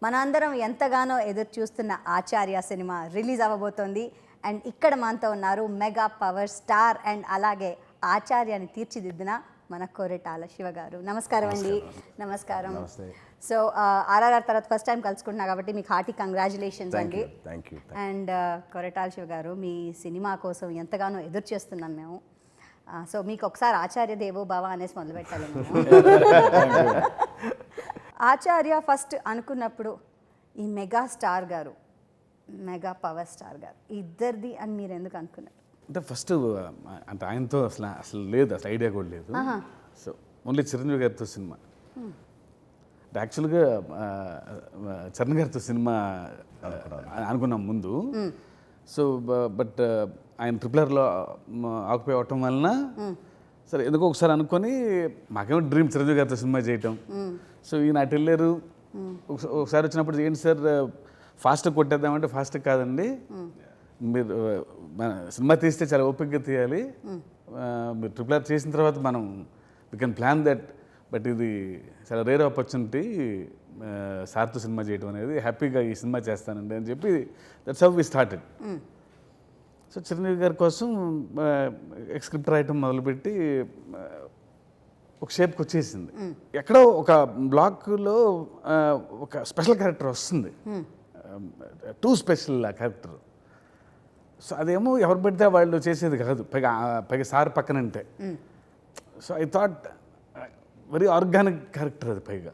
మనందరం ఎంతగానో ఎదురు చూస్తున్న ఆచార్య సినిమా రిలీజ్ అవ్వబోతోంది. అండ్ ఇక్కడ మనతో ఉన్నారు మెగా పవర్ స్టార్ అండ్ అలాగే ఆచార్యని తీర్చిదిద్దిన మన కొరటాల శివ గారు. నమస్కారం అండి. నమస్కారం. సో ఆర్ఆర్ఆర్ తర్వాత ఫస్ట్ టైం కలుసుకుంటున్నా కాబట్టి మీకు హార్టీ కంగ్రాచులేషన్స్ అండి. అండ్ కొరటాల శివ గారు, మీ సినిమా కోసం ఎంతగానో ఎదురు చేస్తున్నాం మేము. సో మీకు ఒకసారి ఆచార్య దేవో భవ అనేసి మొదలు పెట్టాలి. ఆచార్య ఫస్ట్ అనుకున్నప్పుడు ఈ మెగా స్టార్ గారు, మెగా పవర్ స్టార్ గారు ఇద్దరిది అని మీరు ఎందుకు అనుకున్నారు? అంటే ఫస్ట్ అంటే ఆయనతో అసలు లేదు, అసలు ఐడియా కూడా లేదు. సో ఓన్లీ చిరంజీవి గారితో సినిమా. అంటే యాక్చువల్గా చరణ్ గారితో సినిమా అనుకున్నాం ముందు. సో బట్ ఆయన ట్రిపులర్లో ఆక్యుపై అవటం వలన సరే ఎందుకో ఒకసారి అనుకొని మాకేమో డ్రీమ్ చిరంజీవి గారితో సినిమా చేయటం. సో ఈయన అటు వెళ్ళారు. ఒకసారి వచ్చినప్పుడు ఏంటి సార్ ఫాస్ట్గా కొట్టేద్దామంటే ఫాస్ట్ కాదండి, మీరు సినిమా తీస్తే చాలా ఓపికగా తీయాలి, మీరు ట్రిపులర్ చేసిన తర్వాత మనం we can plan that, but ఇది చాలా రేర్ ఆపర్చునిటీ సార్తో సినిమా చేయడం అనేది, హ్యాపీగా ఈ సినిమా చేస్తానండి అని చెప్పి that's how we started. So Chiranjeevi గారి కోసం స్క్రిప్ట్ రాయటం మొదలుపెట్టి ఒక షేప్కి వచ్చేసింది. ఎక్కడో ఒక బ్లాక్లో ఒక స్పెషల్ క్యారెక్టర్ వస్తుంది, టూ స్పెషల్ ఆ క్యారెక్టర్. సో అదేమో ఎవరు పెడితే వాళ్ళు చేసేది కాదు, పైగా సార్ పక్కనంటే. So I thought very organic character అది. పైగా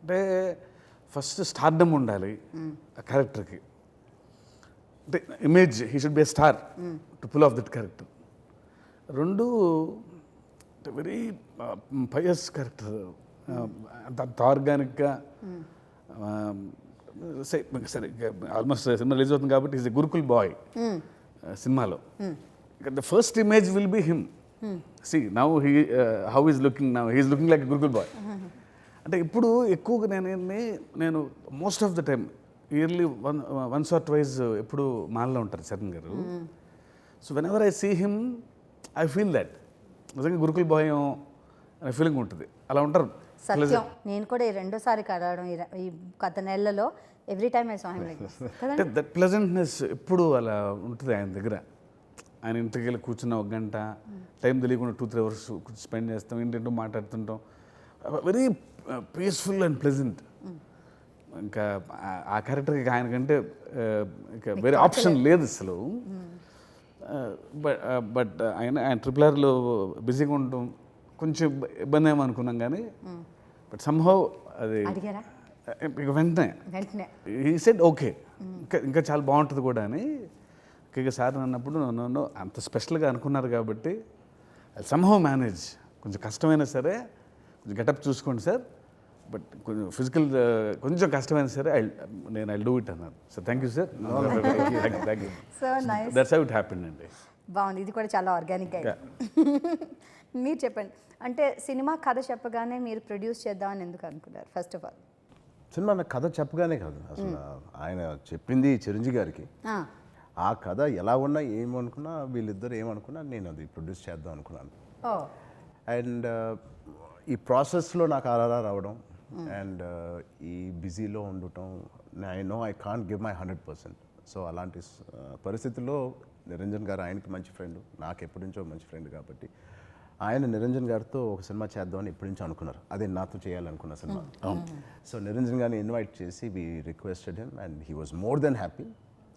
అంటే ఫస్ట్ స్టార్డమ్ ఉండాలి ఆ క్యారెక్టర్కి, అంటే image, he should be a star to pull off that character. రెండు వెరీ పయస్ క్యారెక్టర్, అంత ఆర్గానిక్గా. సరే ఆల్మోస్ట్ సినిమా రిలీజ్ అవుతుంది కాబట్టి ఈజ్ ఎ గురుకుల్ బాయ్ సినిమాలో. The first image will be him. C now how is looking, now he is looking like gurukul boy. అంటే ఇప్పుడు ఎక్కువగా నేను most of the time yearly once or twice ఎప్పుడు మాల్లో ఉంటారు చరణ్ గారు. So whenever I see him I feel that నిజంగా gurukul bye అనే ఫీలింగ్ ఉంటుంది. అలా ఉంటారు. సత్యం. నేను కూడా ఈ రెండోసారి కలవడం ఈ గత నెలలో every time I saw him like this. అంటే దట్ ప్లెజెంట్నెస్ ఎప్పుడు అలా ఉంటుంది ఆయన దగ్గర. ఆయన ఇంటికి వెళ్ళి కూర్చున్న ఒక గంట టైం తెలియకుండా 2-3 అవర్స్ స్పెండ్ చేస్తాం, ఏంటంటూ మాట్లాడుతుంటాం. Very peaceful and pleasant. ఇంకా ఆ క్యారెక్టర్కి ఆయనకంటే ఇంకా వేరే ఆప్షన్ లేదు అసలు. బట్ ఆయన ట్రిపులర్లో బిజీగా ఉండటం కొంచెం ఇబ్బంది ఏమో అనుకున్నాం, కానీ బట్ సంహౌ అది ఇక వెంటనే ఈ సెడ్ ఓకే, ఇంకా చాలా బాగుంటుంది కూడా అని. ఇక సార్ అన్నప్పుడు నన్ను అంత స్పెషల్గా అనుకున్నారు కాబట్టి సంహౌ మేనేజ్. కొంచెం కష్టమైనా సరే కొంచెం గెటప్ చూసుకోండి సార్, బట్ కొంచెం ఫిజికల్ కొంచెం కష్టమైనా సరే ఐ డూ ఇట్ అన్నారు. So thank you sir. Thank you. That's how it happened అండి. బాగుంది. ఇది కూడా చాలా ఆర్గానిక్గా. మీరు చెప్పండి, అంటే సినిమా కథ చెప్పగానే మీరు ప్రొడ్యూస్ చేద్దామని ఎందుకు అనుకున్నారు? ఫస్ట్ ఆఫ్ ఆల్ సినిమా నాకు కథ చెప్పగానే కాదు, అసలు ఆయన చెప్పింది చిరంజీవి గారికి. ఆ కథ ఎలా ఉన్నా ఏమనుకున్నా, వీళ్ళిద్దరు ఏమనుకున్నా నేను అది ప్రొడ్యూస్ చేద్దాం అనుకున్నాను. అండ్ ఈ ప్రాసెస్లో నాకు ఆర్ఆర్ఆర్ రావడం అండ్ ఈ బిజీలో ఉండటం, I can't give my 100%. So అలాంటి పరిస్థితుల్లో నిరంజన్ గారు, ఆయనకి మంచి ఫ్రెండ్, నాకు ఎప్పటి నుంచో మంచి ఫ్రెండ్ కాబట్టి ఆయన నిరంజన్ గారితో ఒక సినిమా చేద్దామని ఎప్పటి నుంచో అనుకున్నారు. అదే నాతో చేయాలనుకున్న సినిమా. సో నిరంజన్ గారిని ఇన్వైట్ చేసి we requested him and he was more than happy.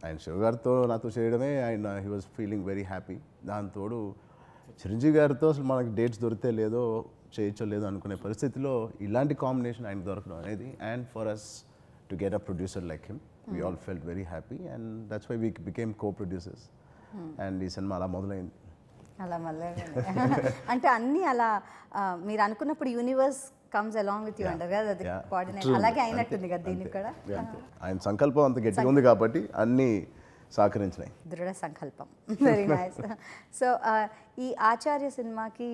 ఆయన శివ గారితో నాతో చేయడమే ఆయన he was feeling very happy. దాంతోడు చిరంజీవి గారితో అసలు మనకి డేట్స్ దొరికితే లేదో చేయొచ్చో లేదో అనుకునే పరిస్థితిలో ఇలాంటి కాంబినేషన్ ఆయన దొరకడం అనేది, and for us to get a producer like him, we all felt very happy and that's why we became co producers. And ఈ సినిమా అలా మొదలైంది. అలా మళ్ళీ అంటే అన్నీ అలా మీరు అనుకున్నప్పుడు universe comes along with you అంటారు కదా, అది కోఆర్డినేట్ అలాగే అయినట్టుంది కదా దీనికి కూడా. ఆయన సంకల్పం అంత గట్టిగా ఉంది కాబట్టి అన్నీ సహకరించినాయి. దృఢ సంకల్పం. Very nice. సో ఈ ఆచార్య సినిమాకి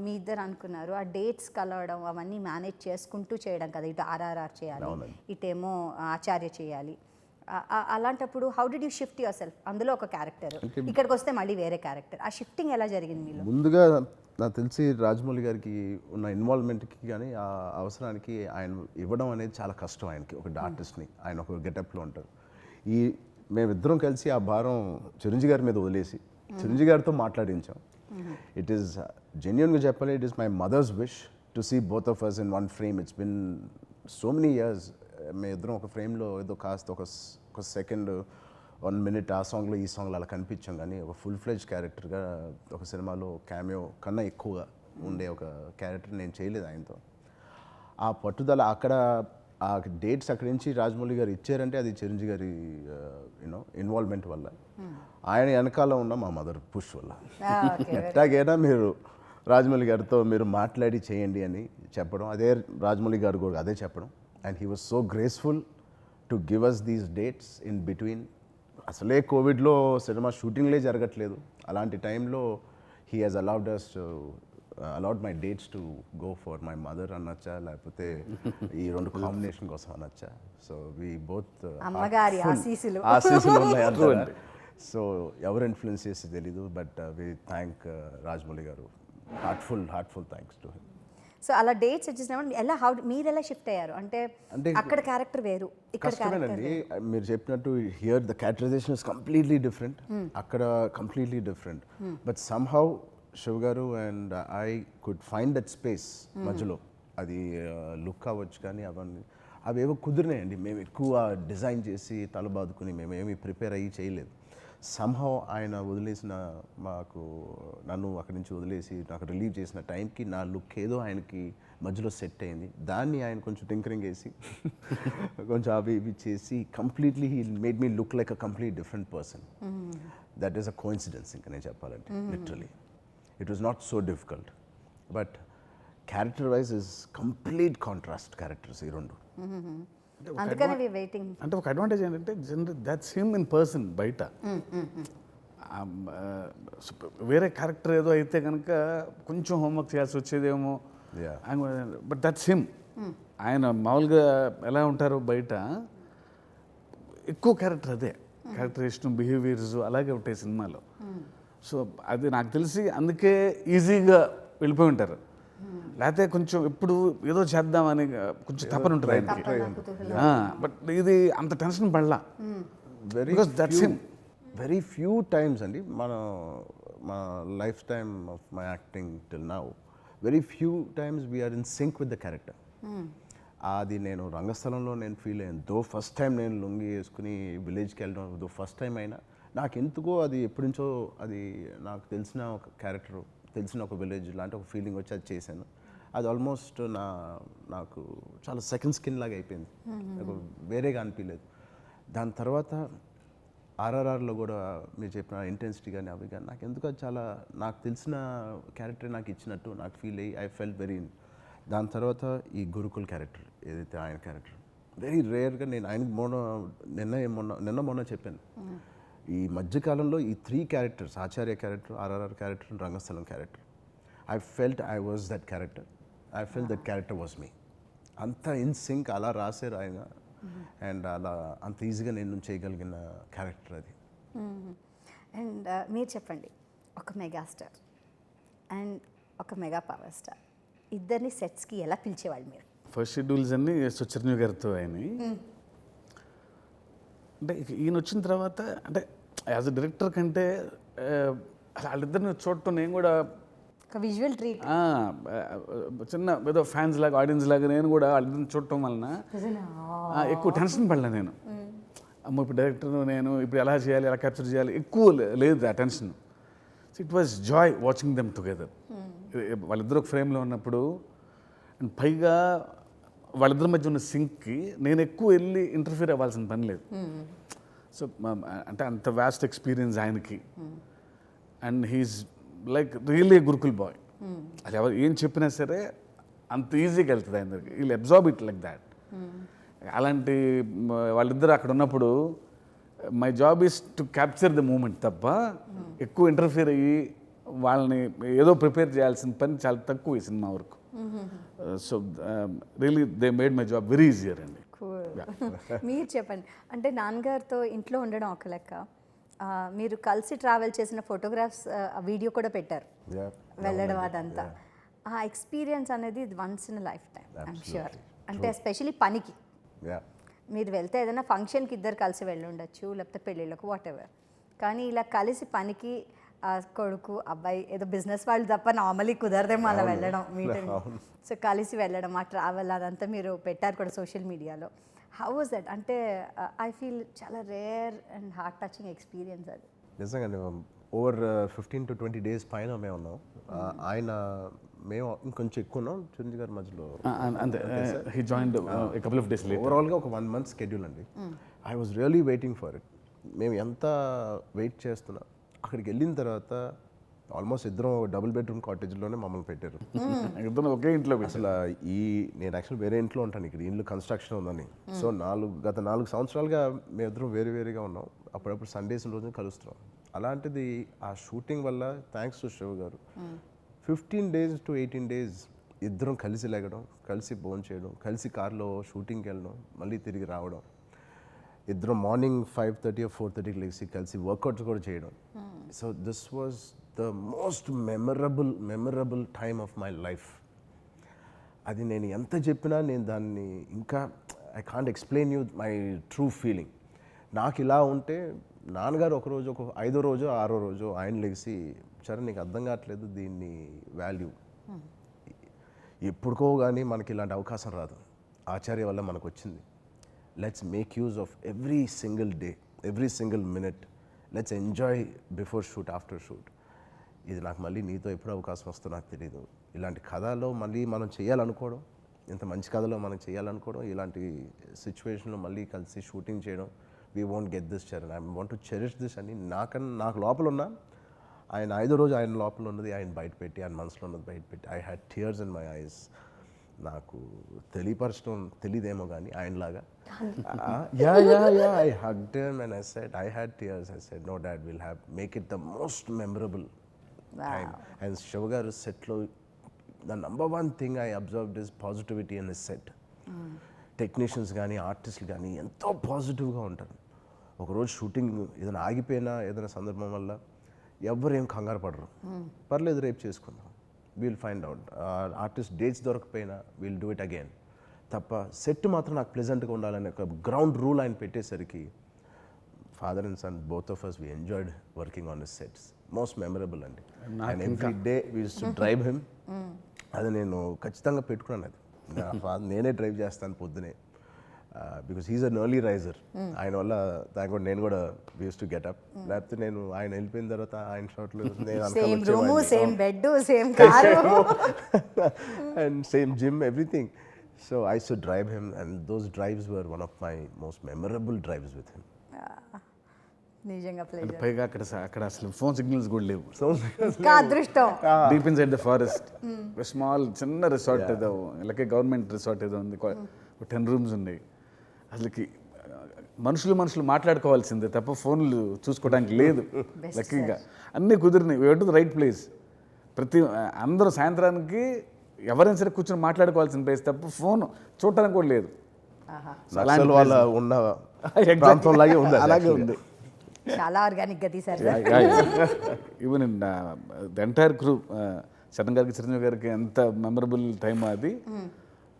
మీ ఇద్దరు అనుకున్నారు ఆ డేట్స్ కలవడం అవన్నీ మేనేజ్ చేసుకుంటూ చేయడం కదా, ఇటు ఆర్ఆర్ఆర్ చేయాలి, ఇటేమో ఆచార్య చేయాలి. అలాంటప్పుడు how did you shift your self? అందులో ఒక క్యారెక్టర్, ఇక్కడికి వస్తే మళ్ళీ వేరే క్యారెక్టర్. ఆ షిఫ్టింగ్ ఎలా జరిగింది మీలో? ముందుగా నాకు తెలిసి రాజమౌళి గారికి ఉన్న ఇన్వాల్వ్మెంట్కి కానీ ఆ అవసరానికి ఆయన ఇవ్వడం అనేది చాలా కష్టం ఆయనకి, ఒక ఆర్టిస్ట్ని. ఆయన ఒక గెటప్లో ఉంటారు. మేమిద్దరం కలిసి ఆ భారం చిరంజీవి గారి మీద వదిలేసి చిరంజీవి గారితో మాట్లాడించాం. ఇట్ ఈస్ జెన్యున్గా చెప్పాలి, it is my mother's wish to see both of us in one frame. It's been so many years. మేము ఇద్దరం ఒక ఫ్రేమ్లో ఏదో కాస్త ఒక సెకండ్ 1 minute ఆ సాంగ్లో ఈ సాంగ్లో అలా కనిపించాం, కానీ ఒక ఫుల్ ఫ్లెడ్జ్ క్యారెక్టర్గా ఒక సినిమాలో క్యామియో కన్నా ఎక్కువగా ఉండే ఒక క్యారెక్టర్ నేను చేయలేదు ఆయనతో. ఆ పట్టుదల అక్కడ ఆ డేట్స్ అక్కడి నుంచి రాజమౌళి గారు ఇచ్చారంటే అది చిరంజీవి గారి ఇన్వాల్వ్మెంట్ వల్ల, ఆయన వెనకాల ఉన్న మా మదర్ పుష్ వల్ల. ఎట్లాగైనా మీరు రాజమౌళి గారితో మీరు మాట్లాడి చేయండి అని చెప్పడం, అదే రాజమౌళి గారు కూడా అదే చెప్పడం. And he was so graceful to give us these dates in between. అసలే కోవిడ్లో సినిమా షూటింగ్లే జరగట్లేదు, అలాంటి టైంలో he has allowed my dates to go for my mother అనొచ్చా, లేకపోతే ఈ 2 కాంబినేషన్ కోసం అనొచ్చా. సో వీ బోత్ అమ్మగారి ఆశీస్సులు ఉన్నాయి అందరూ. సో ఎవరు ఇన్ఫ్లుయెన్స్ చేసి తెలీదు, బట్ వీ థ్యాంక్ రాజమౌళి గారు. Heartful thanks to him. So అలా డేట్స్ వచ్చేసినప్పుడు మీరు ఎలా షిఫ్ట్ అయ్యారు? అంటే అక్కడ క్యారెక్టర్ వేరు, ఇక్కడ కష్టమేనండి. మీరు చెప్పినట్టు here the characterization is completely different, అక్కడ completely different. But somehow Shiv గారు and I could find that space మధ్యలో. అది లుక్ అవ్వచ్చు కానీ అవన్నీ అవేవో కుదిరినాయండి. మేము ఎక్కువ డిజైన్ చేసి తలబాదుకుని మేమేమి ప్రిపేర్ అయ్యి చేయలేదు. సమ్హౌ ఆయన వదిలేసిన నన్ను అక్కడి నుంచి వదిలేసి నాకు రిలీవ్ చేసిన టైంకి నా లుక్ ఏదో ఆయనకి మధ్యలో సెట్ అయింది. దాన్ని ఆయన కొంచెం టింకరింగ్ వేసి కొంచెం అవి ఇవి చేసి completely he made me look like a complete different person. That is a coincidence. ఇంకా నేను చెప్పాలంటే literally it was not so difficult, but character wise is complete contrast characters ఈ 2. అందుకనే వెయిటింగ్. అంటే ఒక అడ్వాంటేజ్ ఏంటంటే దట్స్ హిమ్ ఇన్ పర్సన్. బయట వేరే క్యారెక్టర్ ఏదో అయితే కనుక కొంచెం హోంవర్క్ చేయాల్సి వచ్చేదేమో, బట్ దట్స్ హిమ్. ఆయన మామూలుగా ఎలా ఉంటారో బయట ఎక్కువ క్యారెక్టర్ అదే, క్యారెక్టరేషన్ బిహేవియర్స్ అలాగే ఉంటాయి సినిమాలో. సో అది నాకు తెలిసి అందుకే ఈజీగా వెళ్ళిపోయి ఉంటారు. లేకపోతే కొంచెం ఎప్పుడు ఏదో చేద్దామని కొంచెం తపన ఉంటుంది ఆయనకి. బట్ ఇది అంత టెన్షన్ పడలా. వెరీ ఫ్యూ టైమ్స్ అండి మా life time of my acting till now, very few times we're in sync with the character. అది నేను రంగస్థలంలో నేను ఫీల్ అయ్యాను. దో ఫస్ట్ టైం నేను లుంగి వేసుకుని విలేజ్కి వెళ్ళడం, దో ఫస్ట్ టైం అయినా నాకు ఎందుకో అది ఎప్పటి నుంచో అది నాకు తెలిసిన ఒక క్యారెక్టర్, తెలిసిన ఒక విలేజ్ లాంటి ఒక ఫీలింగ్ వచ్చి అది చేశాను. అది ఆల్మోస్ట్ నాకు చాలా సెకండ్ స్కిన్ లాగా అయిపోయింది, నాకు వేరేగా అనిపించలేదు. దాని తర్వాత ఆర్ఆర్ఆర్లో కూడా మీరు చెప్పిన ఇంటెన్సిటీ కానీ అవి కానీ నాకు ఎందుకు అది చాలా నాకు తెలిసిన క్యారెక్టర్ నాకు ఇచ్చినట్టు నాకు ఫీల్ అయ్యి ఐ ఫెల్ట్ వెరీ. దాని తర్వాత ఈ గురుకుల్ క్యారెక్టర్ ఏదైతే ఆయన క్యారెక్టర్ వెరీ రేర్గా నేను ఆయనకి నిన్న మొన్న చెప్పాను. ఈ మధ్యకాలంలో ఈ 3 characters, Acharya character, RRR character, Rangasthalam character, I felt I was that character. I felt that character was me. అంత ఇన్ సింక్ అలా రాశారు ఆయన, అండ్ అలా అంత ఈజీగా నేను చేయగలిగిన క్యారెక్టర్ అది. అండ్ మీరు చెప్పండి, ఒక మెగాస్టార్ అండ్ ఒక మెగా పవర్ స్టార్ ఇద్దరిని సెట్స్కి ఎలా పిలిచేవాళ్ళు మీరు? ఫస్ట్ షెడ్యూల్స్ అన్నీ చిరంజీవి గారితో ఆయన. అంటే ఈయన వచ్చిన తర్వాత అంటే యాజ్ అ డైరెక్టర్ కంటే వాళ్ళిద్దరిని చూడటం నేను కూడా విజువల్ ట్రీట్, చిన్న ఏదో ఫ్యాన్స్ లాగా ఆడియన్స్ లాగా నేను కూడా వాళ్ళిద్దరిని చూడటం వలన ఎక్కువ టెన్షన్ పడలే నేను. అమ్మ ఇప్పుడు డైరెక్టర్ నేను ఇప్పుడు ఎలా చేయాలి, ఎలా క్యాప్చర్ చేయాలి, ఎక్కువ లేదు ఆ tension. It was Joy watching them together. వాళ్ళిద్దరు ఒక ఫ్రేమ్లో ఉన్నప్పుడు, అండ్ పైగా వాళ్ళిద్దరి మధ్య ఉన్న సింక్కి నేను ఎక్కువ వెళ్ళి ఇంటర్ఫియర్ అవ్వాల్సిన పని లేదు. సో అంటే అంత వ్యాస్ట్ ఎక్స్పీరియన్స్ ఆయనకి, and he's like really gurukul boy. అది ఎవరు ఏం చెప్పినా సరే అంత ఈజీగా వెళ్తుంది ఆయన దగ్గరికి. వీళ్ళు అబ్జార్బ్ ఇట్ లైక్ దాట్. అలాంటి వాళ్ళిద్దరు అక్కడ ఉన్నప్పుడు my job is to capture the moment తప్ప ఎక్కువ ఇంటర్ఫియర్ అయ్యి వాళ్ళని ఏదో ప్రిపేర్ చేయాల్సిన పని చాలా తక్కువ ఈ సినిమా వరకు. So really they made my job very easier అండి. మీరు చెప్పండి. అంటే నాన్నగారితో ఇంట్లో ఉండడం ఒక లెక్క, మీరు కలిసి ట్రావెల్ చేసిన ఫోటోగ్రాఫ్స్ వీడియో కూడా పెట్టారు, Yeah. వెళ్ళడం అదంతా. ఆ ఎక్స్పీరియన్స్ అనేది once in life time I'm sure. Absolutely. అంటే ఎస్పెషలీ పనికి Yeah. మీరు వెళ్తే ఏదైనా ఫంక్షన్కి ఇద్దరు కలిసి వెళ్ళి ఉండొచ్చు, లేకపోతే పెళ్ళిళ్ళకు వాట్ ఎవర్. కానీ ఇలా కలిసి పనికి కొడుకు అబ్బాయి ఏదో బిజినెస్ వాళ్ళు తప్ప నార్మలీ కుదరదేమో అలా వెళ్ళడం మీటింగ్. సో కలిసి వెళ్ళడం, ఆ ట్రావెల్ అదంతా మీరు పెట్టారు కూడా సోషల్ మీడియాలో. How was that? అంటే ఐ ఫీల్ చాలా rare and heart touching experience అది. నిజంగానే ఓవర్ 15 to 20 days పైన మేము ఉన్నాం. ఆయన మేము ఇంకొంచెం ఎక్కువ ఉన్నాం చిరంజీవి గారి మధ్యలో. అంతే, he joined a couple of days later. ఓవరాల్గా ఒక 1 month స్కెడ్యూల్ అండి. I was really waiting for it. మేము ఎంత వెయిట్ చేస్తున్నా, అక్కడికి వెళ్ళిన తర్వాత ఆల్మోస్ట్ ఇద్దరం డబుల్ బెడ్రూమ్ కాటేజ్లోనే మమ్మల్ని పెట్టారు. ఇద్దరు ఒకే ఇంట్లో అసలు నేను యాక్చువల్ వేరే ఇంట్లో ఉంటాను, ఇక్కడ ఇల్లు కన్స్ట్రక్షన్ ఉందని. సో గత 4 సంవత్సరాలుగా మేమిద్దరం వేరు వేరుగా ఉన్నాం. అప్పుడప్పుడు సండేస్ రోజున కలుస్తున్నాం. అలాంటిది ఆ షూటింగ్ వల్ల థ్యాంక్స్ టు శివ గారు 15 days to 18 days ఇద్దరం కలిసి లేగడం, కలిసి భోజనం చేయడం, కలిసి కార్లో షూటింగ్కి వెళ్ళడం, మళ్ళీ తిరిగి రావడం. ఇద్దరం మార్నింగ్ 5:30 or 4:30కి లేచి కలిసి వర్కౌట్స్ కూడా చేయడం. So this was the most memorable time of my life. అది నేను ఎంత చెప్పినా నేను దాన్ని ఇంకా I can't explain you my true feeling. నాకు ఇలా ఉంటే నాన్నగారు ఒకరోజు ఒక 5వ రోజు 6వ రోజు ఆయన లెగిసి, సరే నీకు అర్థం కావట్లేదు దీన్ని వాల్యూ, ఎప్పుడుకో కానీ మనకి ఇలాంటి అవకాశం రాదు, ఆచార్య వల్ల మనకు వచ్చింది. Let's make use of every single day, every single minute. Let's enjoy before shoot, after shoot. ఇది నాకు మళ్ళీ నీతో ఎప్పుడు అవకాశం వస్తుందో నాకు తెలియదు. ఇలాంటి కథలో మళ్ళీ మనం చేయాలనుకోవడం, ఇంత మంచి కథలో మనం చేయాలనుకోవడం, ఇలాంటి సిచ్యువేషన్లో మళ్ళీ కలిసి షూటింగ్ చేయడం, we won't get this Charan, I want to cherish this అని నాకు లోపల ఉన్న ఆయన 5వ రోజు ఆయన లోపల ఉన్నది ఆయన బయట పెట్టి, ఆయన మనసులో ఉన్నది బయట పెట్టి, I had tears in my eyes. నాకు తెలియపరచడం తెలియదేమో కానీ ఆయనలాగా I hugged him and I said, I had tears. I said, no dad, will have make it the most memorable time. And Shiva గారు సెట్లో the number 1 thing I observed is positivity in his set. Technicians కానీ ఆర్టిస్టులు కానీ ఎంతో పాజిటివ్గా ఉంటారు. ఒకరోజు shooting ఏదైనా ఆగిపోయినా ఏదైనా సందర్భం వల్ల ఎవరేం కంగారు పడరు, పర్లేదు రేపు చేసుకుందాం, we'll find out. Artist dates దొరకపోయినా వీల్ డూ ఇట్ అగైన్ తప్ప సెట్ మాత్రం నాకు ప్లెజెంట్గా ఉండాలని ఒక గ్రౌండ్ రూల్ ఆయన పెట్టేసరికి father and son both of us we enjoyed working on his sets. Most memorable అండి. And every day we use to drive him. అది నేను ఖచ్చితంగా పెట్టుకున్నాను. అది నేనే డ్రైవ్ చేస్తాను పొద్దునే, because he's an early riser. ఆయన వల్ల దాని నేను కూడా యూస్ టు గెట్ అప్. లేకపోతే నేను ఆయన వెళ్ళిపోయిన తర్వాత ఆయన షాట్లు and same gym everything. So I to drive him and those drives were one of my most memorable drives with him. నిజంగా పైగా అక్కడ అసలు ఫోన్ సిగ్నల్స్ కూడా లేవు. అదృష్టం. Deep in side the forest, small చిన్న రిసార్ట్ ఏదో ఇలాగే గవర్నమెంట్ రిసార్ట్ ఏదో ఉంది, 10 rooms ఉన్నాయి. అసలుకి మనుషులు మాట్లాడుకోవాల్సిందే తప్ప ఫోన్లు చూసుకోవడానికి లేదు. లక్కీగా అన్నీ కుదిరినాయి. We to the right place. అందరూ సాయంత్రానికి ఎవరైనా సరే కూర్చొని మాట్లాడుకోవాల్సిన ప్లేస్ తప్ప ఫోన్ చూడటానికి కూడా లేదు. వాళ్ళ ఉన్న ప్రాంతంలాగే ఉంది, అలాగే ఉంది. చాలా ఆర్గానిక్గా తీశారు. Even in the entire crew, Charan గారికి చిరంజీవి గారికి ఎంత మెమరబుల్ టైమ్ అది.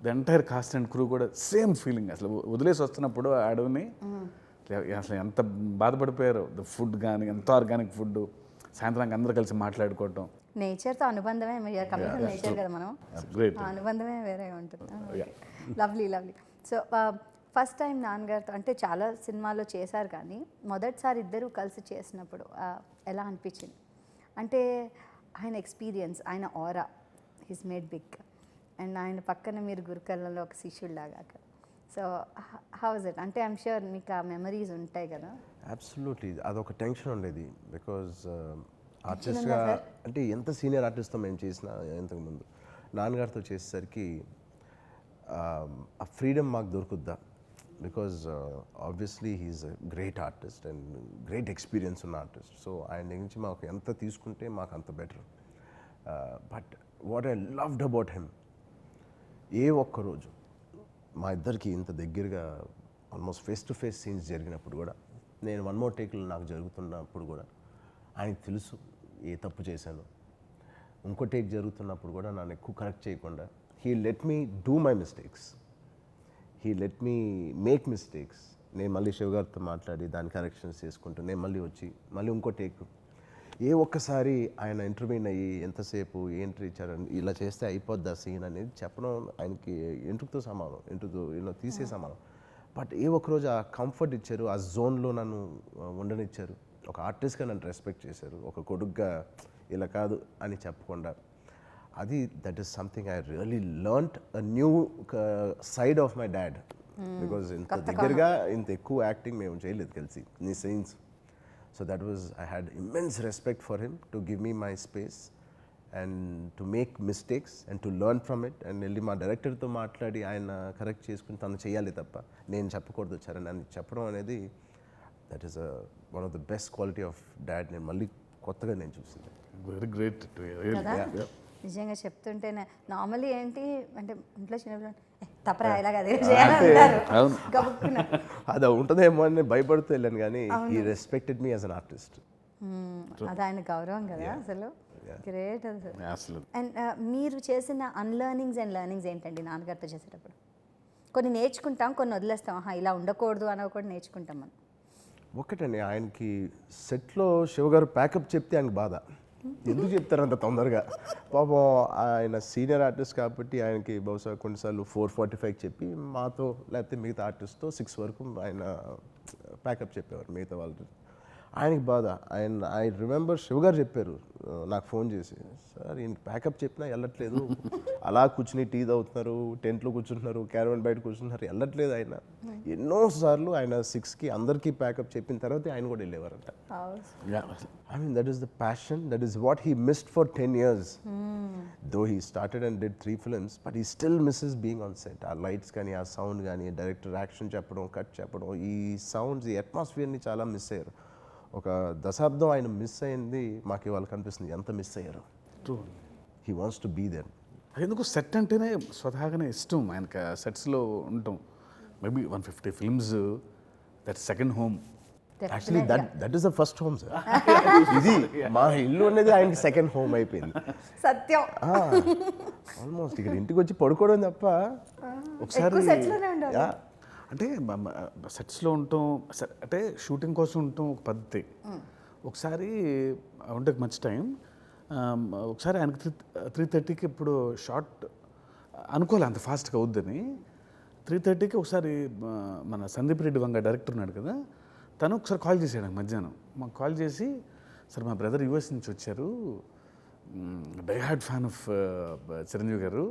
The entire cost and crew కూడా సేమ్ ఫీలింగ్. అసలు వదిలేసి వస్తున్నప్పుడు ఆ అడవిని అసలు ఎంత బాధపడిపోయారు. ద ఫుడ్ కానీ ఎంత ఆర్గానిక్ ఫుడ్, సాయంత్రానికి అందరూ కలిసి మాట్లాడుకోవటం. నేచర్తో అనుబంధమే, నేచర్ కదా మనం, అనుబంధమే వేరే ఉంటుంది. లవ్లీ. సో ఫస్ట్ టైం నాన్నగారితో అంటే చాలా సినిమాల్లో చేశారు, కానీ మొదటిసారి ఇద్దరు కలిసి చేసినప్పుడు ఎలా అనిపించింది? అంటే ఆయన ఎక్స్పీరియన్స్, ఆయన ఆరా, హిస్ మేడ్ బిగ్. అండ్ ఆయన పక్కన మీరు గురుకర్ణంలో ఒక శిష్యుడిలాగా. So how is it? అంటే ఐఎమ్ ష్యూర్ మీకు ఆ మెమరీస్ ఉంటాయి కదా. అబ్సల్యూట్లీ. అదొక టెన్షన్ ఉండేది. బికాజ్ ఆర్టిస్ట్గా అంటే ఎంత సీనియర్ ఆర్టిస్ట్తో మేము చేసిన ఇంతకుముందు నాన్నగారితో చేసేసరికి ఆ ఫ్రీడమ్ మాకు దొరుకుద్దా? Because obviously he's a great artist and great experience ఉన్న ఆర్టిస్ట్. సో ఆయన నుంచి మాకు ఎంత తీసుకుంటే మాకు అంత better. But what I loved about him, ఏ ఒక్కరోజు మా ఇద్దరికి ఇంత దగ్గరగా almost face to face scenes జరిగినప్పుడు కూడా నేను వన్ మోర్ టేక్లో నాకు జరుగుతున్నప్పుడు కూడా ఆయనకు తెలుసు ఏ తప్పు చేశాను. ఇంకో టేక్ జరుగుతున్నప్పుడు కూడా నన్ను ఎక్కువ కరెక్ట్ చేయకుండా he let me do my mistakes, he let me make mistakes. నేను మళ్ళీ శివ గారితో మాట్లాడి దాని కరెక్షన్స్ చేసుకుంటూ నేను మళ్ళీ వచ్చి మళ్ళీ ఇంకో టేక్ ఏ ఒక్కసారి ఆయన ఇంటర్వ్యూన్ అయ్యి ఎంతసేపు ఏంటి ఇచ్చారని ఇలా చేస్తే అయిపోద్ది ఆ సీన్ అనేది చెప్పడం ఆయనకి ఎంటుకతో సమానం, ఎంటుతో తీసే సమానం. బట్ ఏ ఒక్కరోజు ఆ కంఫర్ట్ ఇచ్చారు, ఆ జోన్లో నన్ను ఉండనిచ్చారు, ఒక ఆర్టిస్ట్గా నన్ను రెస్పెక్ట్ చేశారు, ఒక కొడుగ్గా ఇలా కాదు అని చెప్పకుండా. అది that is something I really learned a new side of my dad. Because ఇంత దగ్గరగా ఇంత ఎక్కువ యాక్టింగ్ మేము చేయలేదు కలిసి నీ scenes. So that was I had immense respect for him to give me my space and to make mistakes and to learn from it. And వెళ్ళి మా డైరెక్టర్తో మాట్లాడి ఆయన కరెక్ట్ చేసుకుని తను చేయాలి తప్ప నేను చెప్పకూడదు చరణ్ అని చెప్పడం అనేది that is one of the best quality of dad. నేను మళ్ళీ కొత్తగా నేను చూసింది. Very great. నిజంగా చెప్తుంటే నార్మల్లీ ఏంటి అంటే ఇంట్లో చిన్నపిల్లలు తప్పరా ఇలాగ అదే చేయాలంటారు. అది ఉంటుందేమో అని భయపడుతూ వెళ్ళాను కానీ he respected me as an artist. అది ఆయన గౌరవం కదా అసలు. గ్రేట్ అసలు. అండ్ మీరు చేసిన అన్లర్నింగ్స్ అండ్ లర్నింగ్స్ ఏంటండి నాన్నగారితో చేసేటప్పుడు? కొన్ని నేర్చుకుంటాం, కొన్ని వదిలేస్తాం. ఇలా ఉండకూడదు అని కూడా నేర్చుకుంటాం మనం. ఒక్కటండి, ఆయనకి సెట్లో శివగారు ప్యాకప్ చెప్తే ఆయనకి బాధ. ఎందుకు చెప్తారు అంత తొందరగా? పాపం ఆయన సీనియర్ ఆర్టిస్ట్ కాబట్టి ఆయనకి బహుశా కొన్నిసార్లు 4:45 చెప్పి మాతో లేకపోతే మిగతా ఆర్టిస్ట్తో 6 వరకు ఆయన ప్యాకప్ చెప్పేవారు మిగతా వాళ్ళు. ఆయనకి బాధ. ఐ రిమెంబర్ శివగారు చెప్పారు నాకు ఫోన్ చేసి, సార్ ఈయన ప్యాకప్ చెప్పినా వెళ్ళట్లేదు, అలా కూర్చుని టీ తాగుతున్నారు, టెంట్లో కూర్చుంటున్నారు, క్యారవన్ బయట కూర్చుంటున్నారు, వెళ్ళట్లేదు ఆయన. ఎన్నోసార్లు ఆయన 6కి అందరికీ ప్యాకప్ చెప్పిన తర్వాత ఆయన కూడా వెళ్ళేవారంట. I mean, that is the passion, that is what he missed for 10 years. Though he started and did 3 films, but he still misses being on set. Our lights కానీ, ఆ సౌండ్ కానీ, డైరెక్టర్ యాక్షన్ చెప్పడం, cut చెప్పడం, ఈ sounds, ఈ అట్మాస్ఫియర్ని చాలా miss అయ్యారు. ఒక దశాబ్దం ఆయన మిస్ అయింది మాకు ఇవాళ కనిపిస్తుంది ఎంత మిస్ అయ్యారు. He wants to be there. ఎందుకు సెట్ అంటేనే స్వతహాగానే ఇష్టం ఆయనకి. సెట్స్లో ఉంటాం. Maybe 150 films, that second home. Actually that is the first home sir. ఇది మా ఇల్లు అనేది ఆయనకి సెకండ్ హోమ్ అయిపోయింది. సత్యం. ఆల్మోస్ట్ ఇక్కడ ఇంటికి వచ్చి పడుకోవడం తప్ప ఒకసారి అంటే సెట్స్లో ఉంటాం, అంటే షూటింగ్ కోసం ఉంటాం ఒక పద్ధతి. ఒకసారి ఉంటే మంచి టైం. ఒకసారి ఆయనకి 3:30కి ఇప్పుడు షార్ట్ అనుకోలే అంత ఫాస్ట్గా అవుద్దని. 3:30కి ఒకసారి మన సందీప్ రెడ్డి వంగ డైరెక్టర్ ఉన్నాడు కదా, తను ఒకసారి కాల్ చేశాడు మధ్యాహ్నం. మాకు కాల్ చేసి, సార్ మా బ్రదర్ యూఎస్ నుంచి వచ్చారు, die hard fan of Chiranjeevi గారు,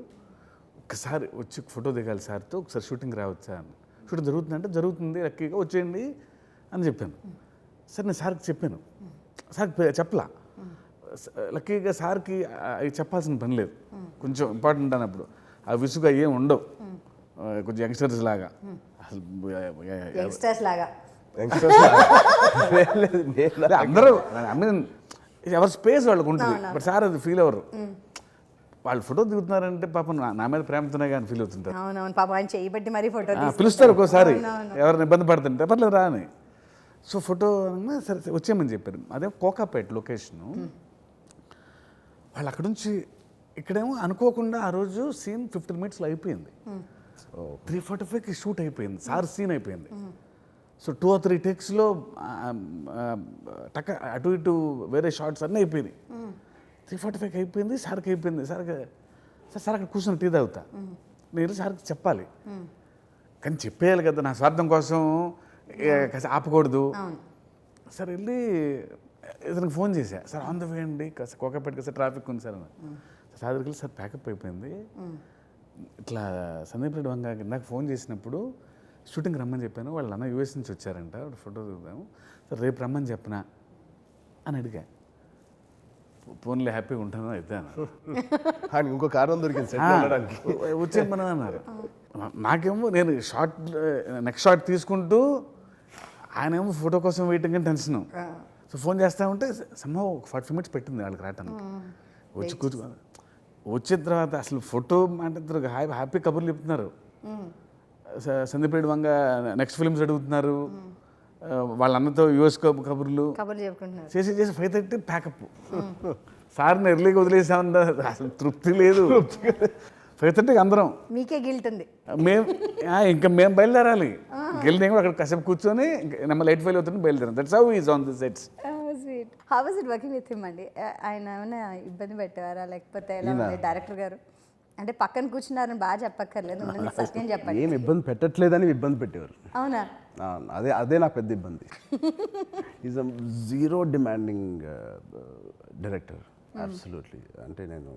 ఒక్కసారి వచ్చి ఫోటో దిగాలి సార్తో, ఒకసారి షూటింగ్ రావచ్చా అని. షూటింగ్ జరుగుతుందంటే జరుగుతుంది, లక్కీగా వచ్చేయండి అని చెప్పాను. సార్ నేను సార్కి చెప్పాను, సార్కి చెప్పలా. లక్కీగా సార్కి అవి చెప్పాల్సిన పని లేదు, కొంచెం ఇంపార్టెంట్ అన్నప్పుడు ఆ విసుగు ఏం ఉండవు, కొంచెం యంగ్స్టర్స్ లాగా. అసలు అందరూ ఐ మీన్ ఎవరి స్పేస్ వాళ్ళకు ఉంటుంది. బట్ సార్ అది ఫీల్ అవ్వరు. వాళ్ళు ఫోటో దిగుతున్నారంటే పాపం నా మీద ప్రేమతోనే కానీ ఫీల్ అవుతుంటారు. పిలుస్తారు ఒక్కోసారి ఎవరిని ఇబ్బంది పడుతుంటే, పర్లేదు రా అని. సో ఫోటో సరే వచ్చేయమని చెప్పారు. అదే కోకాపేట లొకేషను. వాళ్ళు అక్కడ నుంచి ఇక్కడేమో అనుకోకుండా ఆ రోజు సీన్ 15 మినిట్స్లో అయిపోయింది. 3:45కి షూట్ అయిపోయింది, సార్ సీన్ అయిపోయింది. సో 2 or 3 టేక్స్లో అటు ఇటు వేరే షార్ట్స్ అన్నీ అయిపోయినాయి. 3:45కి అయిపోయింది, సార్కి అయిపోయింది. సార్ అక్కడ కూర్చొని టీ తాగుతా, నేను సార్కి చెప్పాలి కానీ చెప్పేయాలి కదా, నా స్వార్థం కోసం ఆపకూడదు. సార్ వెళ్ళి ఇతనికి ఫోన్ చేశా, సార్ ఆన్ ద వే అండి, కాస్త కోకాపేట సార్ ట్రాఫిక్ ఉంది సార్ అని. సార్ దగ్గరికి వెళ్ళి, సార్ ప్యాకప్ అయిపోయింది, ఇట్లా సందీప్ రెడ్డి వంగ నాకు ఫోన్ చేసినప్పుడు షూటింగ్ రమ్మని చెప్పాను, వాళ్ళు అన్న యూఎస్ నుంచి వచ్చారంట, ఫోటో దిగుదాము, సార్ రేపు రమ్మని చెప్పనా అని అడిగా. ఫోన్లో హ్యాపీగా ఉంటాను అయితే అన్నారు. ఇంకో కారణం దొరికింది వచ్చేయమని అన్నారు. నాకేమో నేను నెక్స్ట్ షాట్ తీసుకుంటూ ఆయనేమో ఫోటో కోసం వెయిటింగ్ అని టెన్షన్. సో ఫోన్ చేస్తా ఉంటే సంభవం ఒక 40 మినిట్స్ పెట్టింది వాళ్ళకి రావటానికి. వచ్చి వచ్చిన తర్వాత అసలు ఫోటో అంటే హ్యాపీ కబుర్లు చెప్తున్నారు. సందీప్ రెడ్డి వంగ నెక్స్ట్ ఫిల్మ్స్ అడుగుతున్నారు, వాళ్ళ అన్నతో యుఎస్ కబుర్లు చెప్పుకుంటున్నారు. చేసి 5:30 ప్యాకప్. సార్ని ఎర్లీగా వదిలేసామన్నా అసలు తృప్తి లేదు. 5:30కి అందరం మీకే గిల్ట్ ఉంది. ఇంకా మేము బయలుదేరాలి. గెలిని అక్కడ కాసేపు కూర్చొని నెంబర్ 8 అవుతుంది బయలుదేరాం. That's how is on the sets. Sweet. How was it working with him అండి? ఆయన ఏమైనా ఇబ్బంది పెట్టారా లేకపోతే ఎలా ఉంది డైరెక్టర్ గారు? అంటే పక్కన కూర్చున్నారని బాగా చెప్పక్కర్లేదు, సత్యం చెప్పండి. ఏం ఇబ్బంది పెట్టట్లేదని ఇబ్బంది పెట్టేవారు. అవునా? అదే నాకు పెద్ద ఇబ్బంది. Is a zero demanding director. Absolutely. అంటే నేను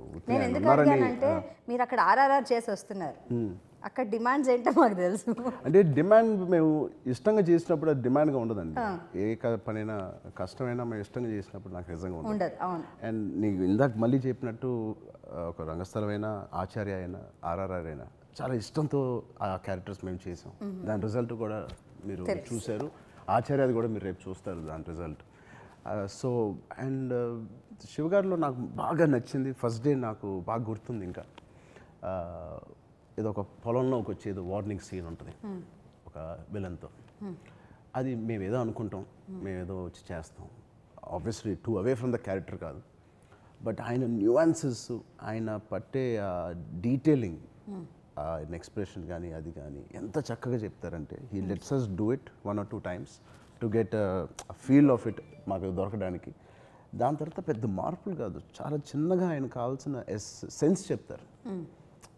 ఎందుకు అడిగానంటే మీరు అక్కడ ఆర్ఆర్ఆర్ చేసి వస్తున్నారు, అక్కడ డిమాండ్స్ ఏంటో మాకు తెలుసు. అంటే డిమాండ్ మేము ఇష్టంగా చేసినప్పుడు అది డిమాండ్గా ఉండదండి. ఏ పనైనా కష్టమైనా మేము ఇష్టంగా చేసినప్పుడు నాకు నిజంగా ఉండదు. అండ్ నీకు ఇందాక మళ్ళీ చెప్పినట్టు ఒక రంగస్థలమైనా ఆచార్య అయినా ఆర్ఆర్ఆర్ అయినా చాలా ఇష్టంతో ఆ క్యారెక్టర్స్ మేము చేసాం. దాని రిజల్ట్ కూడా మీరు చూశారు. ఆచార్యది కూడా మీరు రేపు చూస్తారు దాని రిజల్ట్. సో అండ్ శివగారిలో నాకు బాగా నచ్చింది ఫస్ట్ డే, నాకు బాగా గుర్తుంది. ఇంకా ఏదో ఒక పొలంలోకి వచ్చేది వార్నింగ్ సీన్ ఉంటుంది ఒక విలన్తో. అది మేము ఏదో అనుకుంటాం, మేము ఏదో వచ్చి చేస్తాం. Obviously two away from the character కాదు, బట్ ఆయన న్యూయాన్సెస్, ఆయన పట్టే డీటెయిలింగ్, ఆయన ఎక్స్ప్రెషన్ కానీ అది కానీ ఎంత చక్కగా చెప్తారంటే he lets us do it 1 or 2 times to get feel of it మాకు దొరకడానికి. దాని తర్వాత పెద్ద మార్పులు కాదు, చాలా చిన్నగా ఆయన కావాల్సిన సెన్స్ చెప్తారు.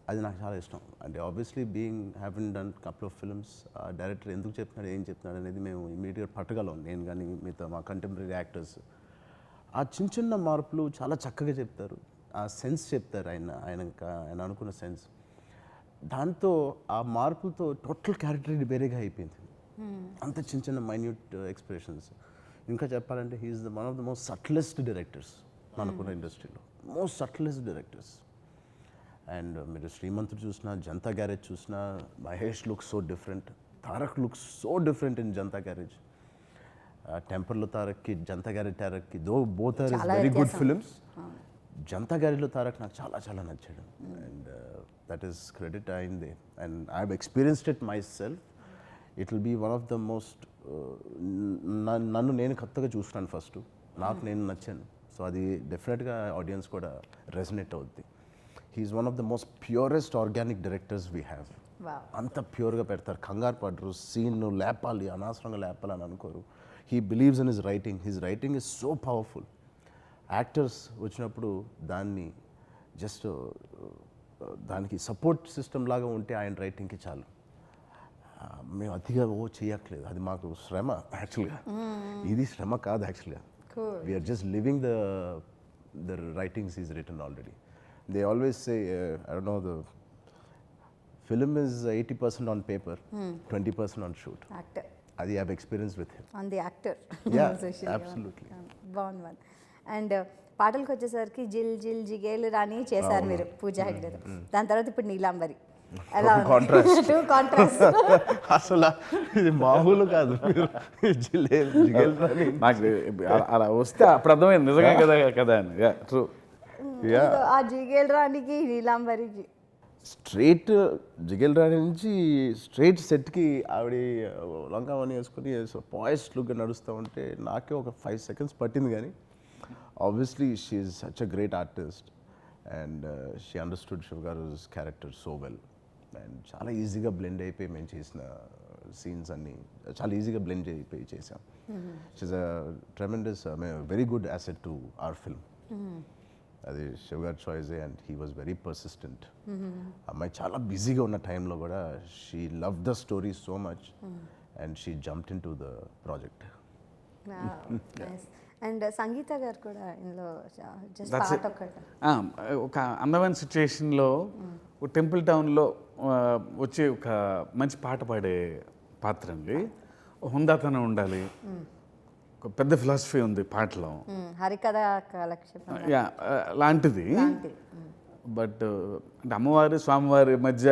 అది నాకు చాలా ఇష్టం. అంటే obviously being having done couple of films, director ఎందుకు చెప్తున్నాడు ఏం చెప్తున్నాడు అనేది మేము ఇమీడియట్గా పట్టగలం, నేను కానీ మిగతా మా కంటెంపరీ యాక్టర్స్. ఆ చిన్న చిన్న మార్పులు చాలా చక్కగా చెప్తారు, ఆ సెన్స్ చెప్తారు ఆయన అనుకున్న సెన్స్. దాంతో ఆ మార్పులతో టోటల్ క్యారెక్టర్ వేరేగా అయిపోయింది. అంత చిన్న చిన్న మైన్యూట్ ఎక్స్ప్రెషన్స్. ఇంకా చెప్పాలంటే he's one of the most subtlest directors మనకున్న ఇండస్ట్రీలో, మోస్ట్ సటిలెస్ట్ డైరెక్టర్స్. అండ్ మీరు శ్రీమంతుడు చూసినా, జనతా గ్యారేజ్ చూసినా, Mahesh looks so different, Tarak looks so different in Janatha garage. టెంపర్లో తారక్కి, జనతా గ్యారేజ్ తారక్కి both are very good films. Janatha గ్యారేజ్లో తారక్ నాకు చాలా చాలా నచ్చాడు. అండ్ దట్ ఈస్ క్రెడిట్ అయింది. And I have experienced it myself. It will be one of the most, నన్ను నేను కొత్తగా చూస్తున్నాను ఫస్ట్, నాకు నేను నచ్చాను. సో అది డెఫినెట్గా ఆడియన్స్ కూడా రెజనేట్ అవుద్ది. He's one of the most purest organic directors we have. అంత ప్యూర్గా పెడతారు, కంగారు పడరు, సీన్ లేపాలి, అనవసరంగా లేపాలి అని అనుకోరు. He believes in his writing is so powerful. Actors వచ్చినప్పుడు దాన్ని జస్ట్ దానికి సపోర్ట్ సిస్టమ్ లాగా ఉంటే ఆయన రైటింగ్కి చాలు. మేము అతిగా చేయట్లేదు, అది మాకు శ్రమ యాక్చువల్గా. ఇది శ్రమ కాదు యాక్చువల్గా. We are just living the writings is written already. They always say, I don't know, the film is 80% on paper, 20% on shoot. అది I have experience with him on the actor. Absolutely. బాగుంది. అండ్ పాటలకు వచ్చేసరికి జిల్ జిల్ జిగేలు రాని చేశారు మీరు పూజా హెగ్డే. దాని తర్వాత ఇప్పుడు నీలాంబరి. ఎలా కాంట్రాస్ట్. అసలు ఇది మామూలు కాదు. నాకు అలా వస్తే అప్పుడు అర్థమైంది నిజంగా కదా అని. ట్రూ. ఆ జిగేల్ రాణికి నీలాంబరికి స్ట్రైట్ జిగేల్ రాణి నుంచి స్ట్రైట్ సెట్కి ఆవిడ లంకావని వేసుకుని పాయిస్ట్ లుక్గా నడుస్తూ ఉంటే నాకే ఒక 5 seconds పట్టింది. కానీ obviously she is such a great artist and she understood Shiva గారుస్ క్యారెక్టర్ సో వెల్. అండ్ చాలా ఈజీగా బ్లెండ్ అయిపోయి మేము చేసిన సీన్స్ అన్నీ చాలా ఈజీగా బ్లెండ్ అయిపోయి చేసాం. She's a tremendous, very good asset to our film. అది శివ గారి చాయిసే. And he was very persistent. అమ్మాయి చాలా బిజీగా ఉన్న టైంలో కూడా she love the story so much and she jumped in to the project. And Sangeetha గారు కూడా ఇందులో ఒక అందమైన సిచ్యుయేషన్లో టెంపుల్ టౌన్లో వచ్చి ఒక మంచి పాట పాడే పాత్ర అండి. హుందాతనం ఉండాలి, ఒక పెద్ద ఫిలాసఫీ ఉంది పాటలో, హరికథ కాలక్షేపం లాంటిది. బట్ అంటే అమ్మవారి స్వామివారి మధ్య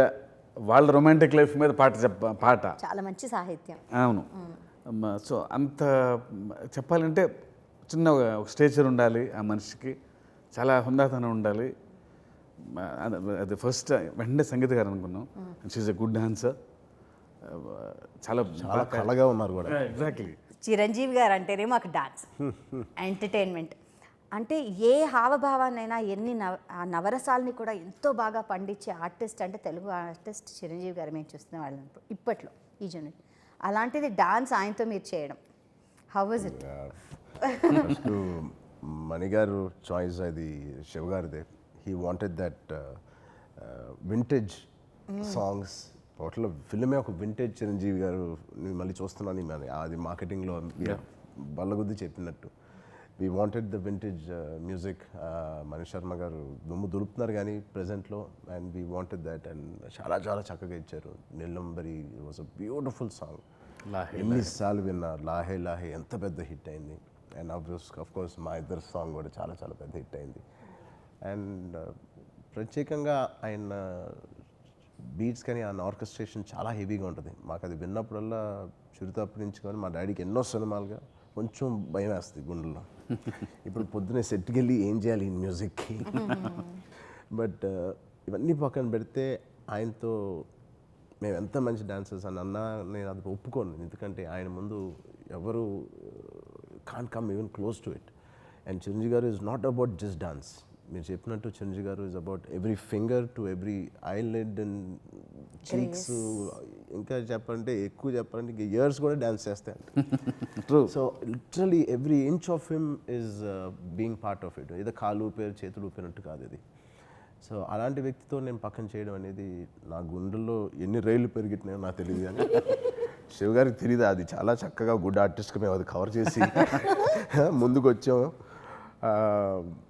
వాళ్ళ రొమాంటిక్ లైఫ్ మీద పాట చాలా మంచి సాహిత్యం. అవును. సో అంత చెప్పాలంటే చిన్న ఒక స్టేచర్ ఉండాలి ఆ మనిషికి, చాలా హుందాతనం ఉండాలి. అది ఫస్ట్ వెంటనే సంగీత గారు అనుకున్నాం. She's a good dancer. చాలా చాలా కళగా ఉన్నారు కూడా. ఎగ్జాక్ట్లీ. చిరంజీవి గారు అంటేనే మాకు డాన్స్ ఎంటర్టైన్మెంట్ అంటే ఏ హావభావాన్నైనా ఆ నవరసాలని కూడా ఎంతో బాగా పండించే ఆర్టిస్ట్ అంటే తెలుగు ఆర్టిస్ట్ చిరంజీవి గారు మేము చూస్తున్న వాళ్ళని ఇప్పట్లో ఈ జనరేషన్. అలాంటిది డాన్స్ ఆయనతో మీరు చేయడం, how was it? First Mani గారు చాయిస్ అది శివ గారిదే. He wanted that vintage songs. Total ఫిల్మే ఒక వింటేజ్ చిరంజీవి గారు మళ్ళీ చూస్తున్నాను అది మార్కెటింగ్లో బల్లగుద్ది చెప్పినట్టు. We wanted the vintage music. Mani Sharma గారు దుమ్ము దులుపుతున్నారు కానీ ప్రజెంట్లో, and we wanted that. And చాలా చాలా చక్కగా ఇచ్చారు. Neelambari was a beautiful song. ఎన్నిసార్లు విన్నా. లాహే లాహే ఎంత పెద్ద హిట్ అయింది. అండ్ ఆఫ్ కోర్స్ మా ఇద్దరు సాంగ్ కూడా చాలా చాలా పెద్ద హిట్ అయింది. అండ్ ప్రత్యేకంగా ఆయన బీట్స్ కానీ ఆయన ఆర్కెస్ట్రేషన్ చాలా హెవీగా ఉంటుంది. మాకు అది విన్నప్పుడల్లా చిరుతప్పటి నుంచి కానీ మా డాడీకి ఎన్నో సినిమాలుగా కొంచెం భయం వేస్తుంది గుండెల్లో. ఇప్పుడు పొద్దున్నే సెట్కి వెళ్ళి ఏం చేయాలి ఈ మ్యూజిక్కి. బట్ ఇవన్నీ పక్కన పెడితే ఆయనతో మేము ఎంత మంచి డాన్సర్స్ అని అన్నా నేను అది ఒప్పుకోను. ఎందుకంటే ఆయన ముందు ఎవరు can't come even close to it. And Chiranjeevi గారు is not about just dance. మీరు చెప్పినట్టు చిరంజీవి గారు is about every finger to every eyelid and cheeks. ఇంకా ఎక్కువ చెప్పాలంటే ఇయర్స్ కూడా డాన్స్ చేస్తాయంట. True. So literally every inch of him is being part of it. ఏదో కాలు ఊపేరు చేతులు ఊపినట్టు కాదు ఇది. సో అలాంటి వ్యక్తితో నేను పక్కన చేయడం అనేది నా గుండెల్లో ఎన్ని రైళ్ళు పెరిగినాయో నాకు తెలియదు. కానీ శివ గారికి తెలియదు. అది చాలా చక్కగా గుడ్ ఆర్టిస్ట్గా మేము అది కవర్ చేసి ముందుకు వచ్చాం.